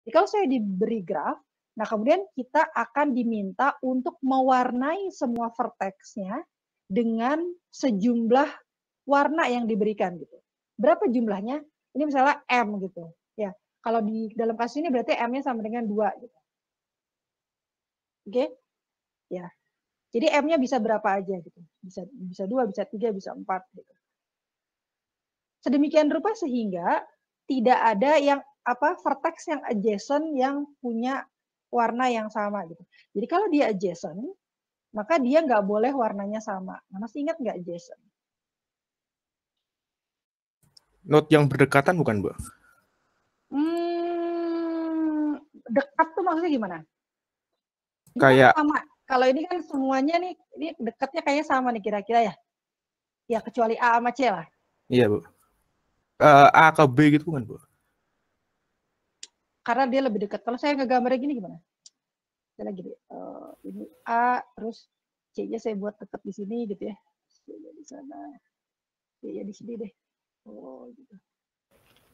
Jadi kalau saya diberi graf, nah kemudian kita akan diminta untuk mewarnai semua vertexnya dengan sejumlah warna yang diberikan gitu. Berapa jumlahnya? Ini misalnya M gitu. Ya, kalau di dalam kasus ini berarti M-nya sama dengan 2 gitu. Oke? Ya. Jadi M-nya bisa berapa aja gitu. Bisa 2, bisa 3, bisa 4 gitu. Sedemikian rupa sehingga tidak ada yang vertex yang adjacent yang punya warna yang sama gitu. Jadi kalau dia adjacent, maka dia nggak boleh warnanya sama. Nah, masih ingat nggak adjacent? Node yang berdekatan bukan, Bu? Dekat tuh maksudnya gimana? Ini Kayak kan sama. Kalau ini kan semuanya nih, ini dekatnya kayaknya sama nih kira-kira ya. Ya kecuali A sama C lah. iya, Bu. A ke B gitu kan, Bu? Karena dia lebih dekat. Kalau saya ngegambarnya gini gimana? Saya lagi ini A, terus C-nya saya buat dekat di sini gitu ya. C-nya di sana. C-nya di sini deh. Oh, gitu.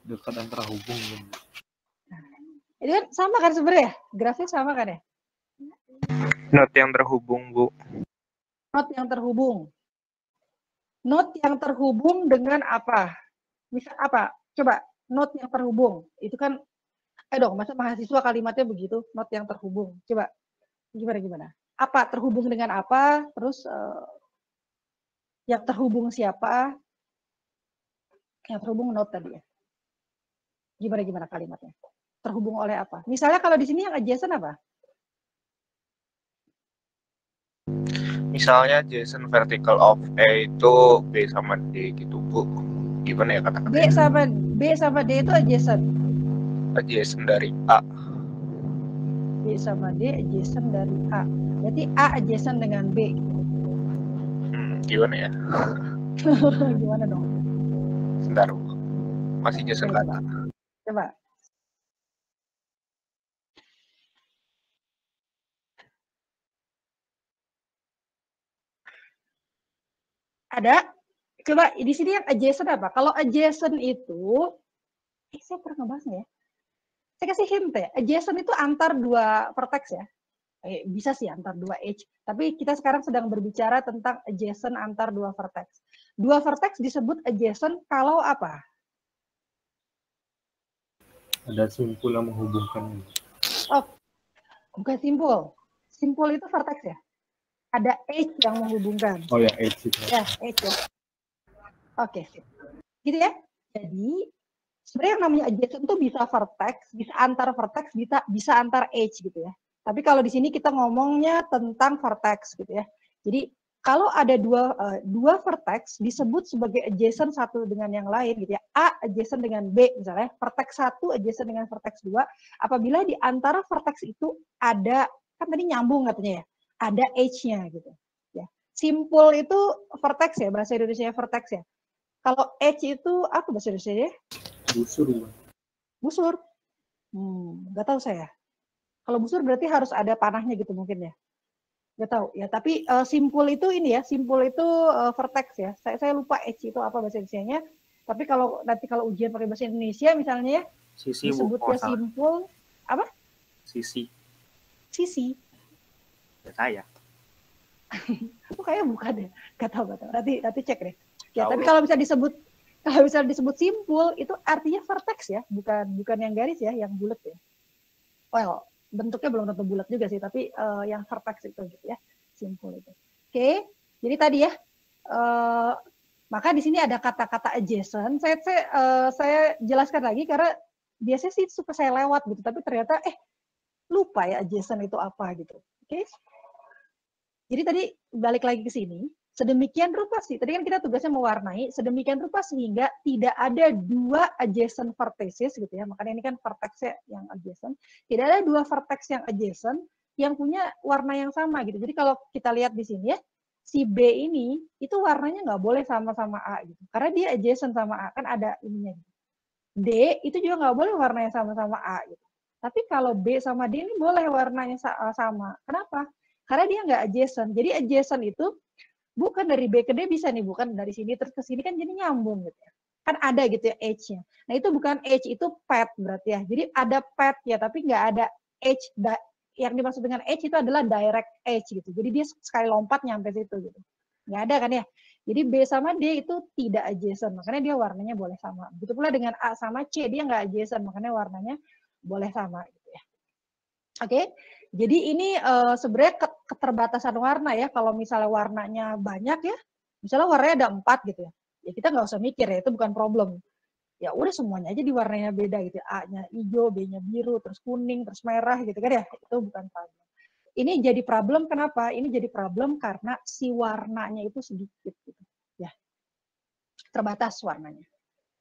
Dekat dan terhubung. Nah, ini kan sama kan sebenarnya? Grafnya sama kan ya? Node yang terhubung, Bu. Node yang terhubung. Node yang terhubung dengan apa? Misal apa? Coba, node yang terhubung. Itu kan, dong, masa mahasiswa kalimatnya begitu, node yang terhubung. Coba, gimana? Apa? Terhubung dengan apa? Terus, yang terhubung siapa? Yang terhubung node tadi ya. Gimana kalimatnya? Terhubung oleh apa? Misalnya kalau di sini yang adjacent apa? Misalnya adjacent vertical of A itu B sama D gitu, Bu. Gimana ya kata-katanya? B sama D itu adjacent. Adjacent dari A. B sama D adjacent dari A. Berarti A adjacent dengan B. Gimana ya? Gimana dong? Sebentar, Bu. Masih nyusun kata. Coba. Ada? Coba di sini yang adjacent apa? Kalau adjacent itu, saya pernah ngebahasnya ya. Saya kasih hint ya. Adjacent itu antar dua vertex ya. Bisa sih antar dua edge. Tapi kita sekarang sedang berbicara tentang adjacent antar dua vertex. Dua vertex disebut adjacent kalau apa? Ada simpul yang menghubungkan. Oh, bukan simpul. Simpul itu vertex ya. Ada edge yang menghubungkan. Oh ya, edge itu. Ya, edge ya. Oke, gitu ya. Jadi sebenarnya yang namanya adjacent itu bisa vertex, bisa antar vertex, bisa antar edge gitu ya. Tapi kalau di sini kita ngomongnya tentang vertex gitu ya. Jadi kalau ada dua vertex disebut sebagai adjacent satu dengan yang lain gitu ya. A adjacent dengan B misalnya, vertex 1 adjacent dengan vertex 2, apabila di antara vertex itu ada, kan tadi nyambung katanya ya, ada edge-nya gitu ya. Simpul itu vertex ya, bahasa Indonesia vertex ya. Kalau edge itu apa bahasa Indonesia ya? Busur. Busur. Nggak tahu saya. Kalau busur berarti harus ada panahnya gitu mungkin ya. Nggak tahu ya. Tapi simpul itu ini ya. Simpul itu vertex ya. Saya lupa edge itu apa bahasa Indonesia-nya. Tapi kalau nanti kalau ujian pakai bahasa Indonesia misalnya ya, Sisi, disebutnya simpul apa? Sisi. Sisi. Ya, saya. Itu kayaknya bukan deh. Nggak tahu. Nanti cek deh. Ya, tapi kalau bisa disebut simpul itu artinya vertex ya, bukan yang garis ya, yang bulat ya. Well, bentuknya belum tentu bulat juga sih, tapi yang vertex itu gitu ya, simpul itu. Oke, jadi tadi ya, maka di sini ada kata-kata adjacent. Saya jelaskan lagi karena biasanya sih suka saya lewat gitu, tapi ternyata lupa ya adjacent itu apa gitu. Oke. Jadi tadi balik lagi ke sini. Sedemikian rupa sih, tadi kan kita tugasnya mewarnai, sedemikian rupa sehingga tidak ada dua adjacent vertices gitu ya, makanya ini kan vertexnya yang adjacent, tidak ada dua vertex yang adjacent yang punya warna yang sama gitu. Jadi kalau kita lihat di sini ya, si B ini itu warnanya nggak boleh sama-sama A gitu, karena dia adjacent sama A, kan ada ininya. D itu juga nggak boleh warnanya sama-sama A gitu. Tapi kalau B sama D ini boleh warnanya sama. Kenapa? Karena dia nggak adjacent. Jadi adjacent itu bukan dari B ke D bisa nih, bukan dari sini terus ke sini kan jadi nyambung gitu ya. Kan ada gitu ya edge-nya. Nah itu bukan edge, itu path berarti ya. Jadi ada path ya, tapi nggak ada edge. Yang dimaksud dengan edge itu adalah direct edge gitu. Jadi dia sekali lompat nyampe situ gitu. Nggak ada kan ya. Jadi B sama D itu tidak adjacent, makanya dia warnanya boleh sama. Begitu pula dengan A sama C, dia nggak adjacent, makanya warnanya boleh sama gitu ya. Oke, jadi ini sebenarnya keterbatasan warna ya. Kalau misalnya warnanya banyak ya, misalnya warnanya ada 4 gitu ya, ya kita nggak usah mikir ya, itu bukan problem. Ya udah semuanya aja diwarnanya beda gitu ya. A-nya hijau, B-nya biru, terus kuning, terus merah gitu kan ya, itu bukan problem. Ini jadi problem kenapa? Ini jadi problem karena si warnanya itu sedikit gitu ya, terbatas warnanya.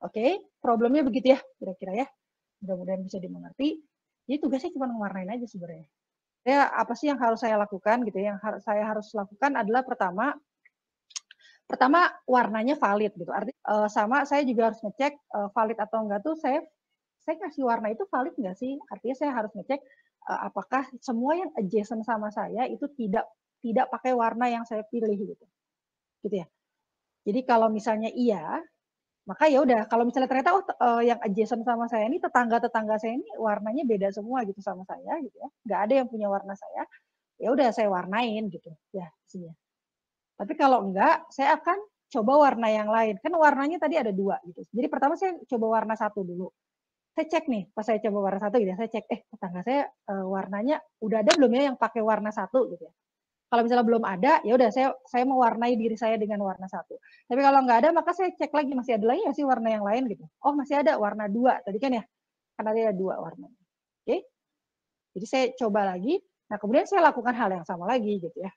Oke, problemnya begitu ya kira-kira ya. Mudah-mudahan bisa dimengerti. Jadi tugasnya cuma mewarnain aja sebenarnya. Ya, apa sih yang harus saya lakukan gitu ya? Yang saya harus lakukan adalah pertama warnanya valid gitu. Artinya sama saya juga harus ngecek valid atau enggak tuh saya kasih warna itu valid enggak sih? Artinya saya harus ngecek apakah semua yang adjacent sama saya itu tidak pakai warna yang saya pilih gitu. Gitu ya. Jadi kalau misalnya iya, maka ya udah, kalau misalnya ternyata yang adjacent sama saya ini tetangga-tetangga saya ini warnanya beda semua gitu sama saya gitu ya. Nggak ada yang punya warna saya. Ya udah saya warnain gitu ya isinya. Tapi kalau enggak, saya akan coba warna yang lain. Kan warnanya tadi ada 2 gitu. Jadi pertama saya coba warna 1 dulu. Saya cek nih, pas saya coba warna 1 gitu ya, saya cek tetangga saya warnanya udah ada belum ya yang pakai warna 1 gitu ya. Kalau misalnya belum ada, ya udah saya mewarnai diri saya dengan warna 1. Tapi kalau nggak ada, maka saya cek lagi masih ada lagi nggak sih warna yang lain gitu. Oh masih ada warna 2 tadi kan ya, karena ada 2 warna. Oke, jadi saya coba lagi. Nah kemudian saya lakukan hal yang sama lagi gitu ya.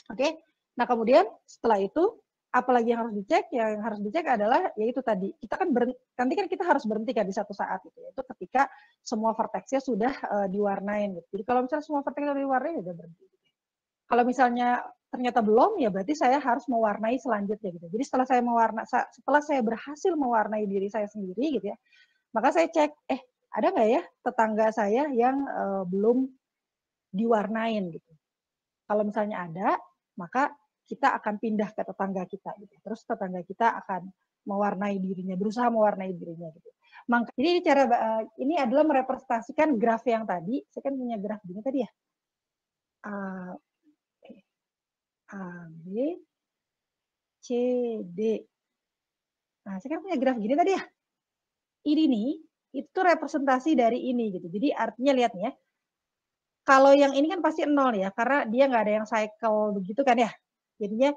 Oke, nah kemudian setelah itu apalagi yang harus dicek? Yang harus dicek adalah yaitu tadi kita kan nanti kan kita harus berhenti kan di satu saat gitu ya. Itu ketika semua vertex-nya sudah diwarnain gitu. Jadi kalau misalnya semua vertex sudah diwarnain ya udah berhenti. Kalau misalnya ternyata belum, ya berarti saya harus mewarnai selanjutnya gitu. Jadi setelah saya berhasil mewarnai diri saya sendiri gitu ya, maka saya cek, ada nggak ya tetangga saya yang belum diwarnain gitu. Kalau misalnya ada, maka kita akan pindah ke tetangga kita gitu. Terus tetangga kita akan mewarnai dirinya, berusaha mewarnai dirinya gitu. Jadi ini adalah merepresentasikan graf yang tadi. Saya kan punya graf gini tadi ya. A, B, C, D. Nah, saya kan punya graf gini tadi ya. Ini nih, itu representasi dari ini gitu. Jadi artinya lihat nih ya. Kalau yang ini kan pasti 0 ya, karena dia nggak ada yang cycle begitu kan ya. Jadinya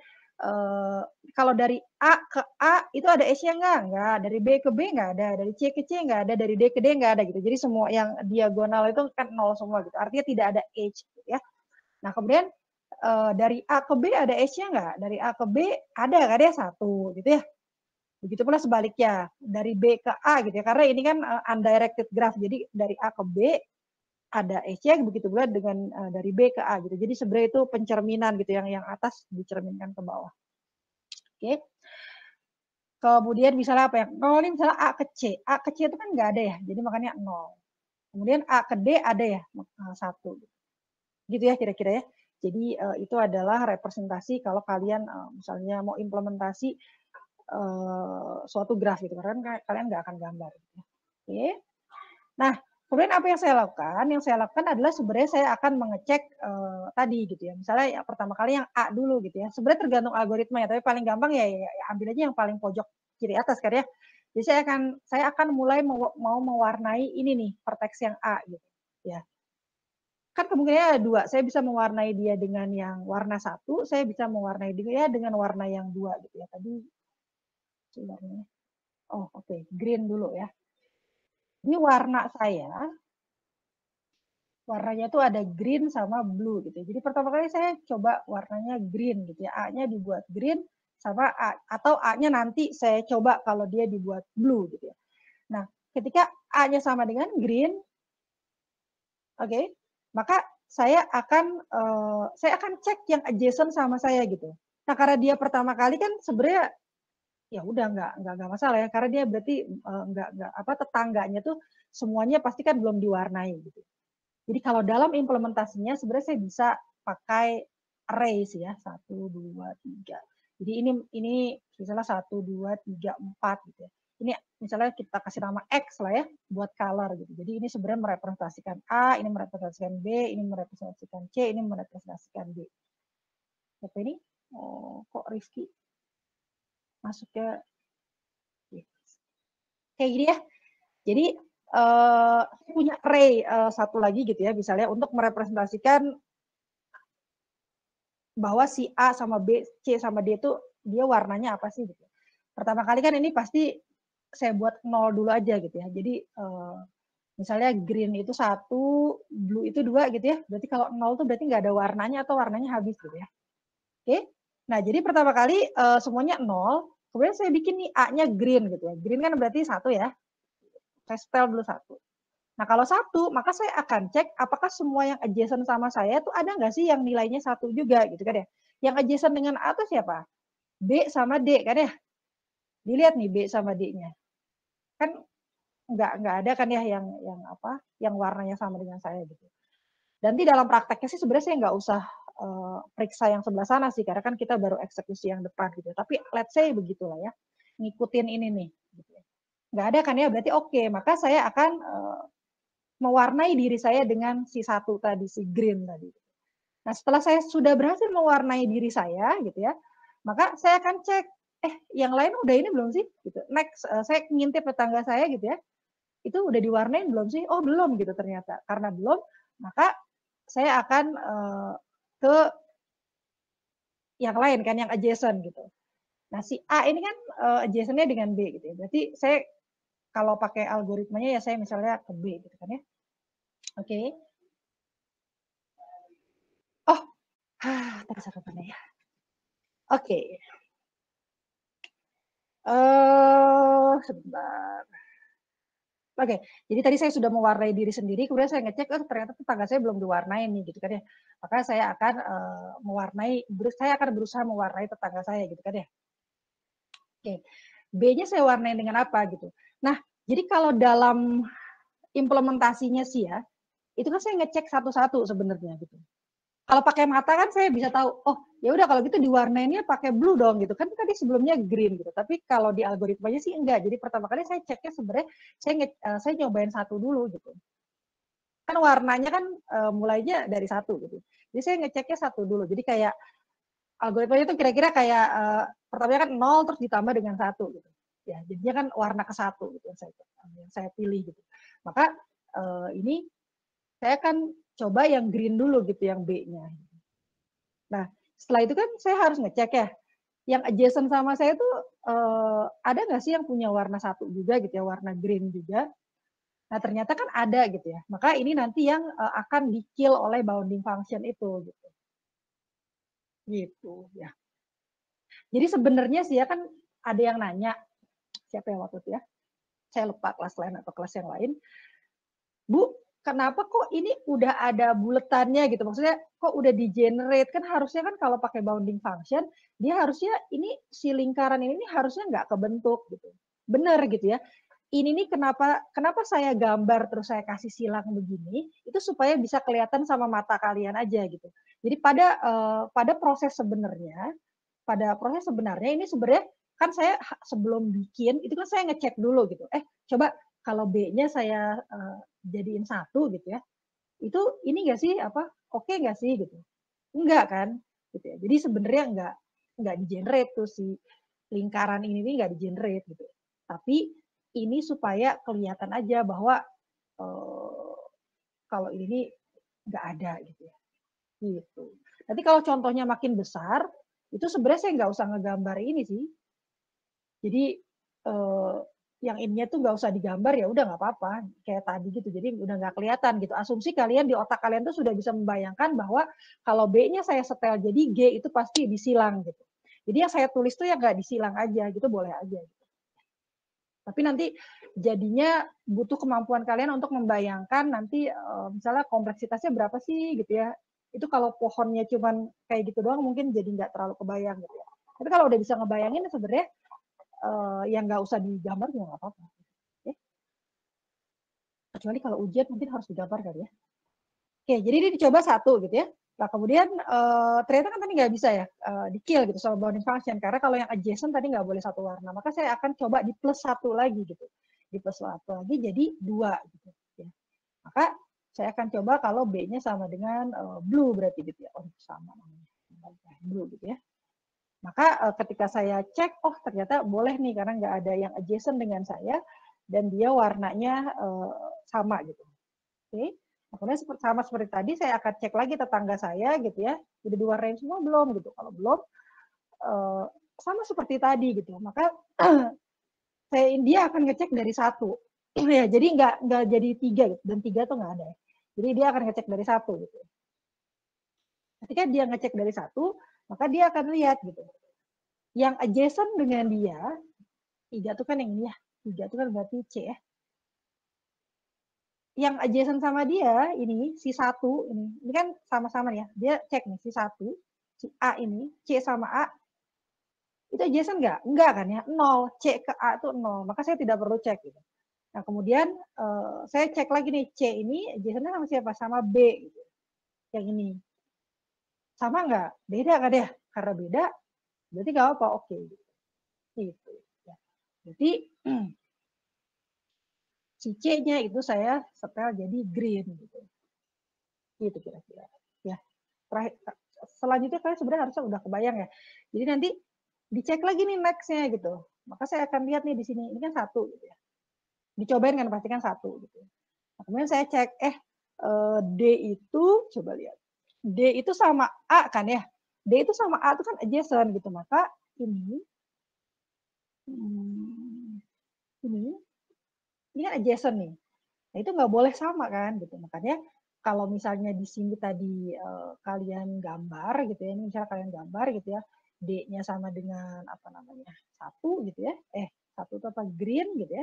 kalau dari A ke A itu ada S-nya nggak? Dari B ke B nggak ada, dari C ke C nggak ada, dari D ke D nggak ada gitu. Jadi semua yang diagonal itu kan 0 semua gitu. Artinya tidak ada H gitu ya. Nah kemudian dari A ke B ada S-nya nggak? Dari A ke B ada kan ya 1 gitu ya. Begitu pula sebaliknya dari B ke A gitu ya. Karena ini kan undirected graph. Jadi dari A ke B ada S-nya, begitu pula dengan dari B ke A gitu. Jadi sebenarnya itu pencerminan gitu, yang atas dicerminkan ke bawah. Oke. Kemudian misalnya apa ya? 0 ini misalnya A ke C. A ke C itu kan nggak ada ya. Jadi makanya 0. Kemudian A ke D ada ya 1. Gitu ya kira-kira ya. Jadi itu adalah representasi kalau kalian misalnya mau implementasi suatu graf gitu, karena kalian nggak akan gambar. Gitu. Oke. Nah, kemudian apa yang saya lakukan? Yang saya lakukan adalah sebenarnya saya akan mengecek tadi gitu ya. Misalnya yang pertama kali yang A dulu gitu ya. Sebenarnya tergantung algoritma ya, tapi paling gampang ya ambil aja yang paling pojok kiri atas kan ya. Jadi saya akan mulai mau mewarnai ini nih vertex yang A gitu ya. Kan kemungkinannya ada 2, saya bisa mewarnai dia dengan yang warna 1, saya bisa mewarnai dia dengan warna yang 2 gitu ya. Tadi warnanya. Oh, oke, green dulu ya. Ini warna saya, warnanya itu ada green sama blue gitu. Jadi pertama kali saya coba warnanya green gitu ya. A-nya dibuat green sama A, atau A-nya nanti saya coba kalau dia dibuat blue gitu ya. Nah, ketika A-nya sama dengan green, oke, maka saya akan cek yang adjacent sama saya gitu. Nah, karena dia pertama kali kan sebenarnya ya udah nggak masalah ya, karena dia berarti tetangganya tuh semuanya pasti kan belum diwarnai gitu. Jadi kalau dalam implementasinya sebenarnya saya bisa pakai array sih ya, 1, 2, 3. Jadi ini misalnya 1, 2, 3, 4 gitu ya. Ini misalnya kita kasih nama X lah ya buat color gitu. Jadi ini sebenarnya merepresentasikan A, ini merepresentasikan B, ini merepresentasikan C, ini merepresentasikan D. Apa ini? Oh, kok Rifki masuknya kayak gini ya. Jadi punya array satu lagi gitu ya, misalnya untuk merepresentasikan bahwa si A sama B, C sama D itu dia warnanya apa sih gitu. Pertama kali kan ini pasti saya buat 0 dulu aja gitu ya. Jadi misalnya green itu 1, blue itu 2 gitu ya. Berarti kalau 0 itu berarti nggak ada warnanya atau warnanya habis gitu ya. Oke. Nah, jadi pertama kali semuanya 0, kemudian saya bikin nih A-nya green gitu ya. Green kan berarti 1 ya. Saya spell dulu 1. Nah, kalau 1, maka saya akan cek apakah semua yang adjacent sama saya itu ada nggak sih yang nilainya 1 juga gitu kan ya. Yang adjacent dengan A itu siapa? B sama D kan ya. Dilihat nih B sama D-nya. Kan nggak ada kan ya yang apa? Yang warnanya sama dengan saya gitu. Dan di dalam prakteknya sih sebenarnya saya nggak usah periksa yang sebelah sana sih, karena kan kita baru eksekusi yang depan gitu. Tapi let's say begitulah ya, ngikutin ini nih. Gitu. Nggak ada kan ya, berarti oke. Maka saya akan mewarnai diri saya dengan si 1 tadi, si green tadi. Nah setelah saya sudah berhasil mewarnai diri saya gitu ya, maka saya akan cek, yang lain udah ini belum sih? Gitu. Next, saya ngintip tetangga saya gitu ya, itu udah diwarnain belum sih? Oh belum gitu ternyata. Karena belum, maka saya akan ke yang lain kan, yang adjacent gitu. Nah si A ini kan adjacent-nya dengan B gitu ya. Berarti saya kalau pakai algoritmanya ya saya misalnya ke B gitu kan ya. Oke. Oh, tadi catatannya ya. Oke. Sebentar. Oke, jadi tadi saya sudah mewarnai diri sendiri, kemudian saya ngecek, ternyata tetangga saya belum diwarnai nih, gitu kan ya. Maka saya akan saya akan berusaha mewarnai tetangga saya, gitu kan ya. Oke, B-nya saya warnai dengan apa gitu. Nah, jadi kalau dalam implementasinya sih ya, itu kan saya ngecek satu-satu sebenarnya gitu. Kalau pakai mata kan saya bisa tahu, oh ya udah kalau gitu diwarnainnya pakai blue dong gitu kan, tadi sebelumnya green gitu. Tapi kalau di algoritmanya sih enggak. Jadi pertama kali saya ceknya sebenarnya saya nyobain 1 dulu gitu. Kan warnanya kan mulainya dari 1 gitu. Jadi saya ngeceknya 1 dulu. Jadi kayak algoritmanya itu kira-kira kayak pertamanya kan 0 terus ditambah dengan 1 gitu. Ya, jadinya kan warna ke 1 gitu yang saya pilih gitu. Maka ini saya akan coba yang green dulu gitu, yang B-nya. Nah, setelah itu kan saya harus ngecek ya, yang adjacent sama saya tuh ada nggak sih yang punya warna 1 juga gitu ya, warna green juga. Nah, ternyata kan ada gitu ya. Maka ini nanti yang akan di-kill oleh bounding function itu gitu. Gitu ya. Jadi sebenarnya sih ya kan ada yang nanya, siapa yang waktu itu ya? Saya lupa kelas lain atau kelas yang lain. Bu, kenapa kok ini udah ada buletannya gitu? Maksudnya kok udah di-generate? Kan harusnya kan kalau pakai bounding function, dia harusnya ini si lingkaran ini harusnya nggak kebentuk gitu. Benar gitu ya. Ini nih kenapa saya gambar terus saya kasih silang begini, itu supaya bisa kelihatan sama mata kalian aja gitu. Jadi pada proses sebenarnya ini sebenarnya kan saya sebelum bikin itu kan saya ngecek dulu gitu. Coba kalau B-nya saya jadiin 1 gitu ya. Itu ini nggak sih oke nggak sih gitu. Enggak kan gitu ya. Jadi sebenarnya enggak di-generate tuh si lingkaran ini nggak di-generate gitu. Tapi ini supaya kelihatan aja bahwa kalau ini nggak ada gitu ya. Gitu. Nanti kalau contohnya makin besar, itu sebenarnya saya nggak usah ngegambar ini sih. Jadi yang ininya tuh nggak usah digambar ya udah nggak apa-apa kayak tadi gitu. Jadi udah nggak kelihatan gitu. Asumsi kalian di otak kalian tuh sudah bisa membayangkan bahwa kalau B-nya saya setel jadi G itu pasti disilang gitu. Jadi yang saya tulis tuh ya nggak disilang aja gitu, boleh aja. Gitu. Tapi nanti jadinya butuh kemampuan kalian untuk membayangkan nanti misalnya kompleksitasnya berapa sih gitu ya. Itu kalau pohonnya cuman kayak gitu doang mungkin jadi nggak terlalu kebayang gitu ya. Tapi kalau udah bisa ngebayangin sebenarnya yang nggak usah digambar juga nggak apa-apa. Kecuali kalau ujian mungkin harus digambar kali ya. Oke, jadi ini dicoba 1 gitu ya. Nah, kemudian ternyata kan tadi nggak bisa ya di-kill gitu sama bounding function, karena kalau yang adjacent tadi nggak boleh satu warna. Maka saya akan coba di plus 1 lagi gitu. Di plus 1 lagi jadi 2 gitu ya. Maka saya akan coba kalau B-nya sama dengan blue berarti gitu ya. Oh, sama namanya. Blue gitu ya. Maka ketika saya cek, oh ternyata boleh nih karena nggak ada yang adjacent dengan saya dan dia warnanya sama gitu. Oke. Nah, kemudian sama seperti tadi saya akan cek lagi tetangga saya gitu ya. Jadi diwarnain semua belum gitu. Kalau belum sama seperti tadi gitu. Maka dia akan ngecek dari 1. Ya, jadi nggak jadi 3 gitu. Dan 3 tuh nggak ada. Jadi dia akan ngecek dari 1 gitu. Ketika dia ngecek dari 1, maka dia akan lihat gitu. Yang adjacent dengan dia, 3 itu kan yang ini ya. 3 itu kan berarti C ya. Yang adjacent sama dia, ini, si 1, ini kan sama-sama ya. Dia cek nih, si 1, si A ini, C sama A, itu adjacent nggak? Enggak kan ya, 0. C ke A itu 0. Maka saya tidak perlu cek gitu. Nah, kemudian saya cek lagi nih, C ini adjacent-nya sama siapa? Sama B. Gitu. Yang ini. Sama nggak? Beda kan ya? Karena beda, berarti nggak apa-apa, oke. Gitu. Ya. Berarti si C-nya itu saya setel jadi green. Gitu. Gitu kira-kira. Ya. Selanjutnya kalian sebenarnya harusnya udah kebayang ya. Jadi nanti dicek lagi nih next-nya gitu. Maka saya akan lihat nih di sini, ini kan 1 gitu ya. Dicobain kan pastikan 1 gitu. Nah, kemudian saya cek, D itu, coba lihat. D itu sama A kan ya. D itu sama A itu kan adjacent gitu. Maka ini kan adjacent nih. Nah, itu nggak boleh sama kan gitu. Makanya kalau misalnya di sini tadi kalian gambar gitu ya, ini misalnya kalian gambar gitu ya, D-nya sama dengan apa namanya 1 gitu ya, 1 itu apa green gitu ya,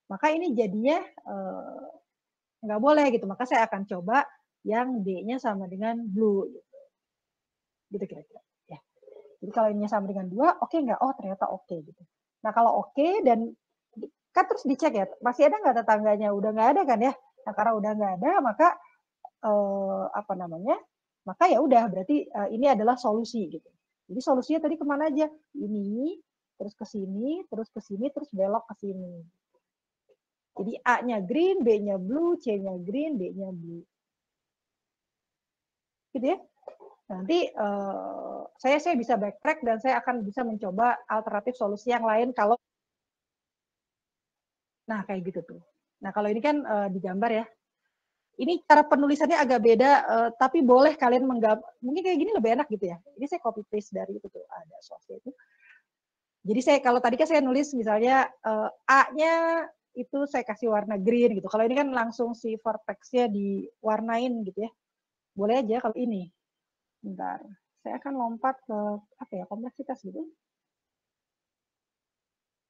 maka ini jadinya nggak boleh gitu. Maka saya akan coba yang D-nya sama dengan blue gitu kira-kira. Ya. Jadi kalau ini sama dengan 2, oke nggak? Oh ternyata oke gitu. Nah kalau oke dan kan terus dicek ya, masih ada nggak tetangganya? Udah nggak ada kan ya? Nah karena udah nggak ada, maka apa namanya? Maka ya udah berarti ini adalah solusi gitu. Jadi solusinya tadi kemana aja? Ini, terus ke sini, terus ke sini, terus belok ke sini. Jadi A-nya green, B-nya blue, C-nya green, D-nya blue. Gitu ya. Nanti saya bisa backtrack dan saya akan bisa mencoba alternatif solusi yang lain kalau nah kayak gitu tuh. Nah kalau ini kan digambar ya. Ini cara penulisannya agak beda, tapi boleh kalian mungkin kayak gini lebih enak gitu ya. Ini saya copy paste dari itu tuh ada software itu. Jadi saya kalau tadi kan saya nulis misalnya A-nya itu saya kasih warna green gitu. Kalau ini kan langsung si vertex-nya diwarnain gitu ya. Boleh aja kalau ini. Bentar, saya akan lompat ke apa ya kompleksitas gitu.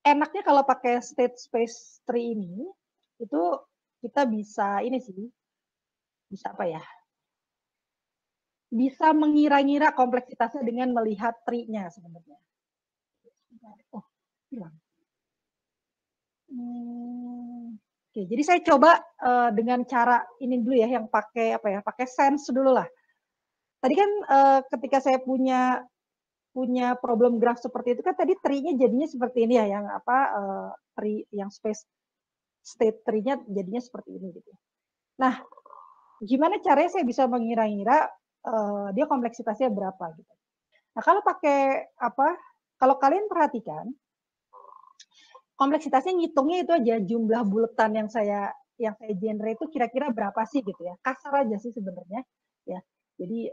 Enaknya kalau pakai state space tree ini itu kita bisa ini sih. Bisa apa ya? Bisa mengira-ngira kompleksitasnya dengan melihat tree-nya sebenarnya. Oh, hilang. Oke, jadi saya coba dengan cara ini dulu ya, yang pakai apa ya? Pakai sense dulu lah. Tadi kan ketika saya punya problem graph seperti itu kan tadi tree-nya jadinya seperti ini ya, yang apa tree yang space state tree-nya jadinya seperti ini gitu. Nah, gimana caranya saya bisa mengira-ngira dia kompleksitasnya berapa gitu. Nah, kalau pakai apa? Kalau kalian perhatikan, kompleksitasnya ngitungnya itu aja jumlah buletan yang saya generate itu kira-kira berapa sih gitu ya. Kasar aja sih sebenarnya ya. Jadi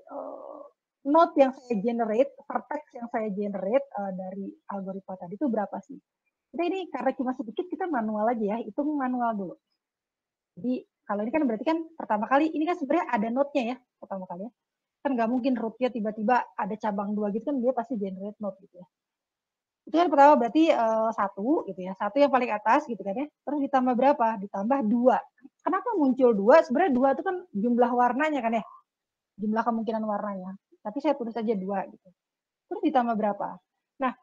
node yang saya generate, vertex yang saya generate dari algoritma tadi itu berapa sih? Kita ini karena cuma sedikit kita manual aja ya, hitung manual dulu. Jadi kalau ini kan berarti kan pertama kali ini kan sebenarnya ada node-nya ya pertama kali ya. Kan nggak mungkin root-nya tiba-tiba ada cabang 2 gitu kan dia pasti generate node gitu ya. Itu kan pertama berarti 1 gitu ya. 1 yang paling atas gitu kan ya. Terus ditambah berapa? Ditambah 2. Kenapa muncul 2? Sebenarnya 2 itu kan jumlah warnanya kan ya. Jumlah kemungkinan warnanya. Tapi saya tulis aja 2 gitu. Terus ditambah berapa? Nah,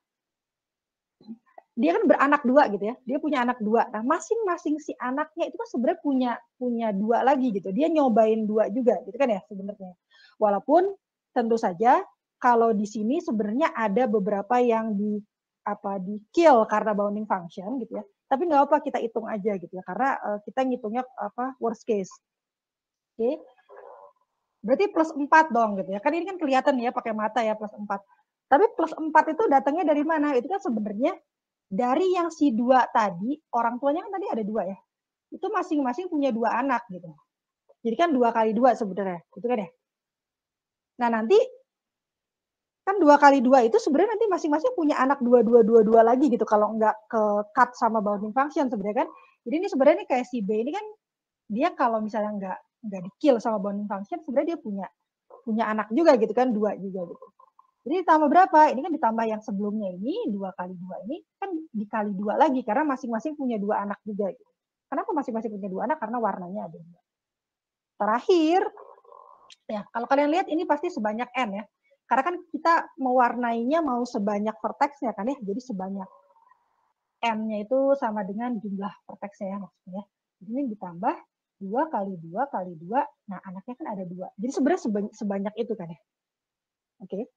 dia kan beranak 2 gitu ya. Dia punya anak 2. Nah, masing-masing si anaknya itu kan sebenarnya punya 2 lagi gitu. Dia nyobain 2 juga gitu kan ya sebenarnya. Walaupun tentu saja kalau di sini sebenarnya ada beberapa yang di kill karena bounding function gitu ya. Tapi nggak apa kita hitung aja gitu ya karena kita ngitungnya worst case. Oke. Berarti plus 4 dong gitu ya. Kan ini kan kelihatan ya pakai mata ya plus 4. Tapi plus 4 itu datangnya dari mana? Itu kan sebenarnya dari yang si 2 tadi, orang tuanya kan tadi ada 2 ya. Itu masing-masing punya 2 anak gitu. Jadi kan 2 kali 2 sebenarnya, gitu kan ya. Nah, nanti kan 2 kali 2 itu sebenarnya nanti masing-masing punya anak 2 lagi gitu kalau nggak ke cut sama bounding function sebenarnya kan. Jadi ini sebenarnya kayak si B ini kan dia kalau misalnya nggak di kill sama bounding function sebenarnya dia punya anak juga gitu kan 2 juga gitu. Jadi ditambah berapa? Ini kan ditambah yang sebelumnya ini 2 kali 2 ini kan dikali 2 lagi karena masing-masing punya 2 anak juga gitu. Kenapa masing-masing punya 2 anak? Karena warnanya ada 2. Terakhir ya, kalau kalian lihat ini pasti sebanyak n ya. Karena kan kita mewarnainya mau sebanyak vertexnya kan ya. Jadi sebanyak n-nya itu sama dengan jumlah vertexnya ya maksudnya. Ini ditambah 2 kali 2 kali 2. Nah, anaknya kan ada 2. Jadi sebenarnya sebanyak itu kan ya. Oke.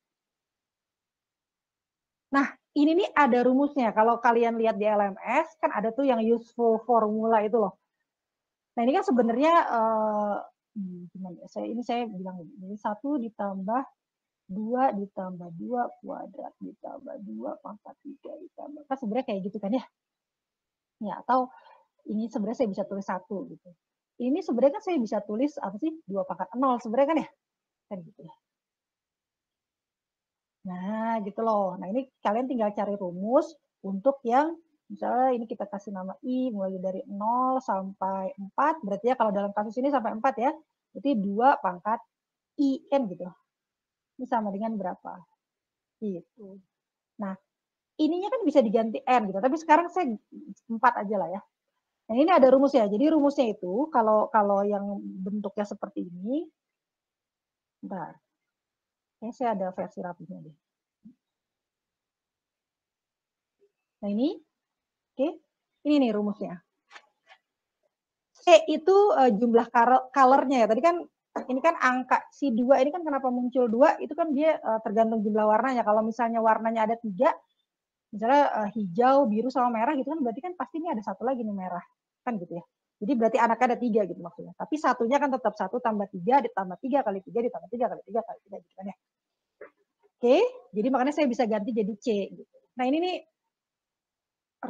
Nah, ini nih ada rumusnya. Kalau kalian lihat di LMS, kan ada tuh yang useful formula itu loh. Nah, ini kan sebenarnya, gimana ya? Saya bilang ini 1 ditambah 2 ditambah 2 kuadrat ditambah 2 pangkat 3 ditambah. Kan sebenarnya kayak gitu kan ya? Ya, atau ini sebenarnya saya bisa tulis 1 gitu. Ini sebenarnya kan saya bisa tulis apa sih? 2 pangkat 0 sebenarnya kan ya? Kan gitu ya. Nah, gitu loh. Nah, ini kalian tinggal cari rumus untuk yang misalnya ini kita kasih nama I mulai dari 0 sampai 4. Berarti ya kalau dalam kasus ini sampai 4 ya. Berarti 2 pangkat IN gitu. Ini sama dengan berapa? Gitu. Nah, ininya kan bisa diganti N gitu. Tapi sekarang saya 4 aja lah ya. Nah, ini ada rumusnya. Jadi rumusnya itu kalau yang bentuknya seperti ini. Bentar. Kayaknya saya ada versi rapinya deh. Nah, ini. Oke. Ini nih rumusnya. C itu jumlah color-nya ya. Tadi kan ini kan angka si 2 ini kan kenapa muncul 2 itu kan dia tergantung jumlah warnanya. Kalau misalnya warnanya ada 3, misalnya hijau, biru sama merah gitu kan berarti kan pasti ini ada 1 lagi nih merah. Kan gitu ya. Jadi berarti anaknya ada 3 gitu maksudnya. Tapi satunya kan tetap 1 tambah 3 ditambah 3 kali 3 ditambah 3 kali 3 kali 3 gitu kan ya. Oke, jadi makanya saya bisa ganti jadi C gitu. Nah, ini nih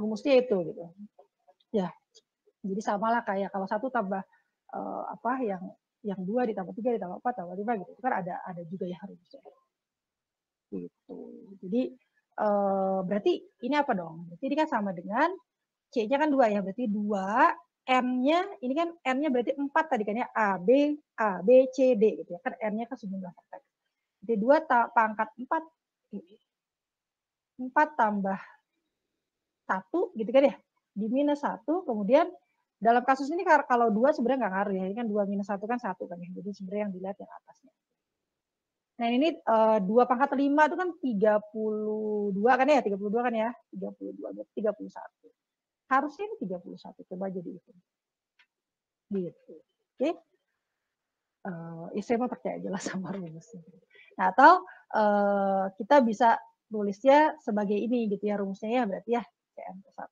rumusnya itu gitu. Ya. Jadi samalah kayak kalau 1 tambah yang 2 ditambah 3 ditambah 4 tambah 5 gitu. Itu kan ada juga ya rumusnya. Gitu. Jadi berarti ini apa dong? Berarti ini kan sama dengan C-nya kan 2 ya. Berarti 2 N-nya ini kan N-nya berarti 4 tadi kan ya. A, B, C, D gitu ya. Kan N-nya kan sejumlah vertex. Jadi 2 pangkat 4 tambah 1 gitu kan ya. Di minus 1 kemudian dalam kasus ini kalau 2 sebenarnya nggak ngaruh ya. Ini kan 2 minus 1 kan 1 kan ya. Jadi sebenarnya yang dilihat yang atasnya. Nah, ini 2 pangkat 5 itu kan 32 kan ya. 32 kan ya. 32 berarti 31. Harusnya ini 31. Coba aja dihitung. Gitu. Oke. Saya mau percaya aja lah sama rumusnya. Nah, atau kita bisa tulisnya sebagai ini gitu ya rumusnya ya. Berarti ya CN ke 1.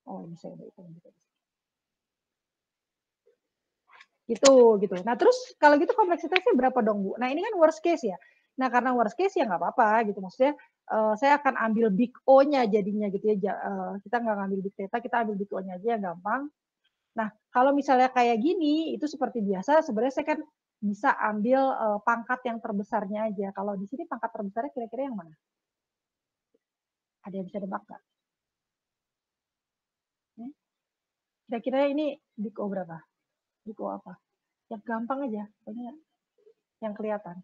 Oh, ini saya udah hitung gitu. Gitu. Nah, terus kalau gitu kompleksitasnya berapa dong, Bu? Nah, ini kan worst case ya. Nah, karena worst case ya nggak apa-apa gitu. Maksudnya saya akan ambil big O-nya jadinya gitu ya. Kita nggak ngambil big theta, kita ambil big O-nya aja yang gampang. Nah, kalau misalnya kayak gini, itu seperti biasa, sebenarnya saya kan bisa ambil pangkat yang terbesarnya aja. Kalau di sini pangkat terbesarnya kira-kira yang mana? Ada yang bisa nebak nggak? Kira-kira ini big O berapa? Big O apa? Yang gampang aja, pokoknya yang kelihatan.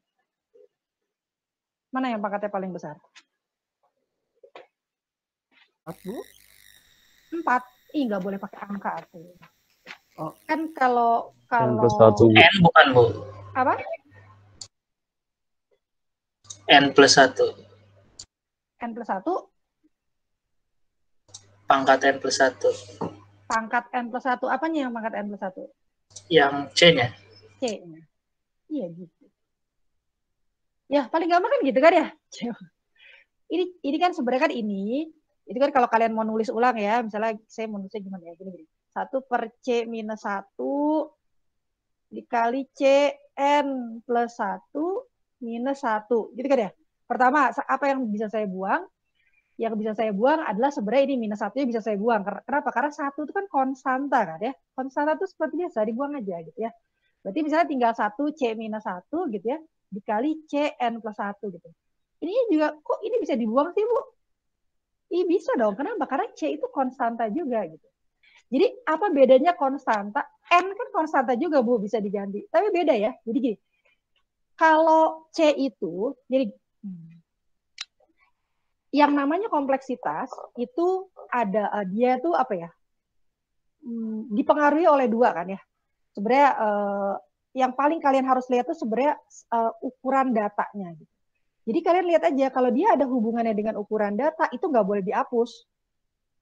Mana yang pangkatnya paling besar? 4, Bu. 4. Ih, nggak boleh pakai angka tuh. Oh. Kan kalau N plus 1. N bukan, Bu. apa? N plus 1. N plus 1 pangkat N plus 1. Pangkat N plus 1. Apanya yang pangkat N plus 1? Yang C-nya. C-nya. Iya gitu. Ya, paling gampang kan gitu kan ya? Ini kan sebenarnya kan itu kan kalau kalian mau nulis ulang ya, misalnya saya mau nulisnya gimana ya, gini. 1 per C minus 1 dikali C N plus 1 minus 1. Gitu kan ya? Pertama, apa yang bisa saya buang? Yang bisa saya buang adalah sebenarnya ini minus 1-nya bisa saya buang. Kenapa? Karena 1 itu kan konstanta kan ya. Konstanta itu seperti biasa, dibuang aja gitu ya. Berarti misalnya tinggal 1 C minus 1 gitu ya, dikali C N plus 1 gitu. Ini juga, kok ini bisa dibuang sih Bu? Ini bisa dong, kenapa? Karena C itu konstanta juga gitu. Jadi apa bedanya konstanta? N kan konstanta juga Bu, bisa diganti. Tapi beda ya, jadi gini. Kalau C itu, jadi yang namanya kompleksitas itu ada, dia tuh apa ya, dipengaruhi oleh dua kan ya. Sebenarnya yang paling kalian harus lihat tuh sebenarnya ukuran datanya gitu. Jadi kalian lihat aja kalau dia ada hubungannya dengan ukuran data itu nggak boleh dihapus,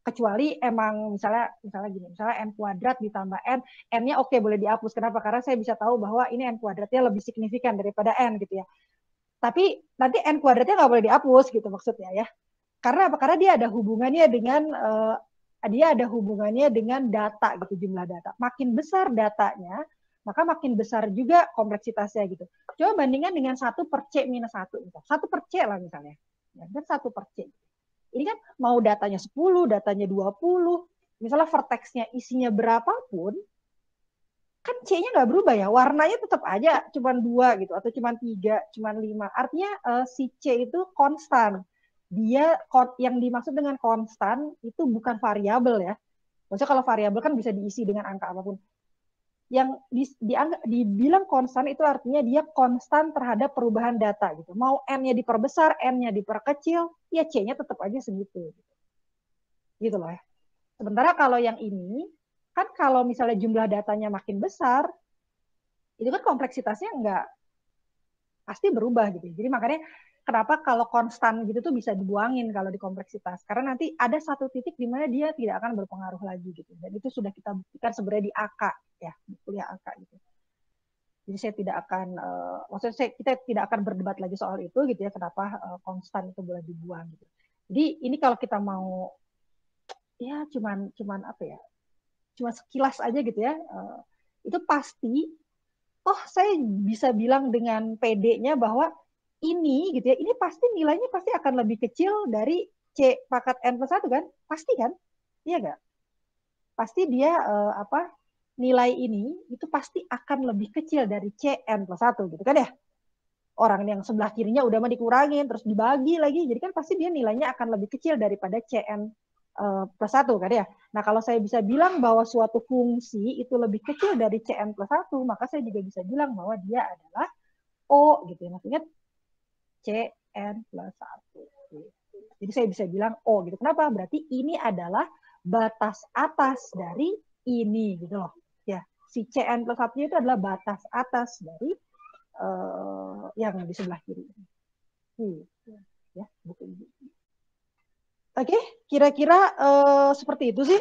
kecuali emang misalnya gini, misalnya n kuadrat ditambah n-nya oke boleh dihapus. Kenapa? Karena saya bisa tahu bahwa ini n kuadratnya lebih signifikan daripada n gitu ya. Tapi nanti n kuadratnya nggak boleh dihapus gitu maksudnya ya. Karena apa? Karena dia ada hubungannya dengan data gitu, jumlah data. Makin besar datanya, maka makin besar juga kompleksitasnya gitu. Coba bandingkan dengan 1 per C minus 1. 1 per C lah misalnya. Dan 1 per C. Ini kan mau datanya 10, datanya 20, misalnya vertexnya isinya berapapun, kan C-nya nggak berubah ya. Warnanya tetap aja cuma 2 gitu, atau cuma 3, cuma 5. Artinya si C itu konstan. Dia yang dimaksud dengan konstan itu bukan variabel ya. Maksudnya kalau variabel kan bisa diisi dengan angka apapun. Yang dibilang konstan itu artinya dia konstan terhadap perubahan data gitu. Mau n-nya diperbesar, n-nya diperkecil, ya C-nya tetap aja segitu. Gitu loh ya. Sementara kalau yang ini, kan kalau misalnya jumlah datanya makin besar, itu kan kompleksitasnya nggak pasti berubah gitu. Jadi makanya kenapa kalau konstan gitu tuh bisa dibuangin kalau di kompleksitas. Karena nanti ada satu titik di mana dia tidak akan berpengaruh lagi gitu. Dan itu sudah kita buktikan sebenarnya di AK ya, di kuliah AK gitu. Jadi saya tidak akan, maksudnya kita tidak akan berdebat lagi soal itu gitu ya, kenapa konstan itu boleh dibuang gitu. Jadi ini kalau kita mau, ya cuman apa ya, cuma sekilas aja gitu ya, itu pasti, saya bisa bilang dengan PD-nya bahwa ini gitu ya, ini pasti nilainya pasti akan lebih kecil dari C pangkat N plus 1 kan? Pasti kan? Iya nggak? Pasti dia nilai ini itu pasti akan lebih kecil dari C N plus 1 gitu kan ya? Orang yang sebelah kirinya udah mau dikurangin, terus dibagi lagi, jadi kan pasti dia nilainya akan lebih kecil daripada C N plus 1 kan ya? Nah kalau saya bisa bilang bahwa suatu fungsi itu lebih kecil dari C N plus 1, maka saya juga bisa bilang bahwa dia adalah O gitu ya. Maksudnya C N plus 1. Jadi saya bisa bilang O gitu. Kenapa? Berarti ini adalah batas atas dari ini gitu loh. Ya, si C N plus 1 itu adalah batas atas dari yang di sebelah kiri. Ya, buku ini. Oke, kira-kira seperti itu sih.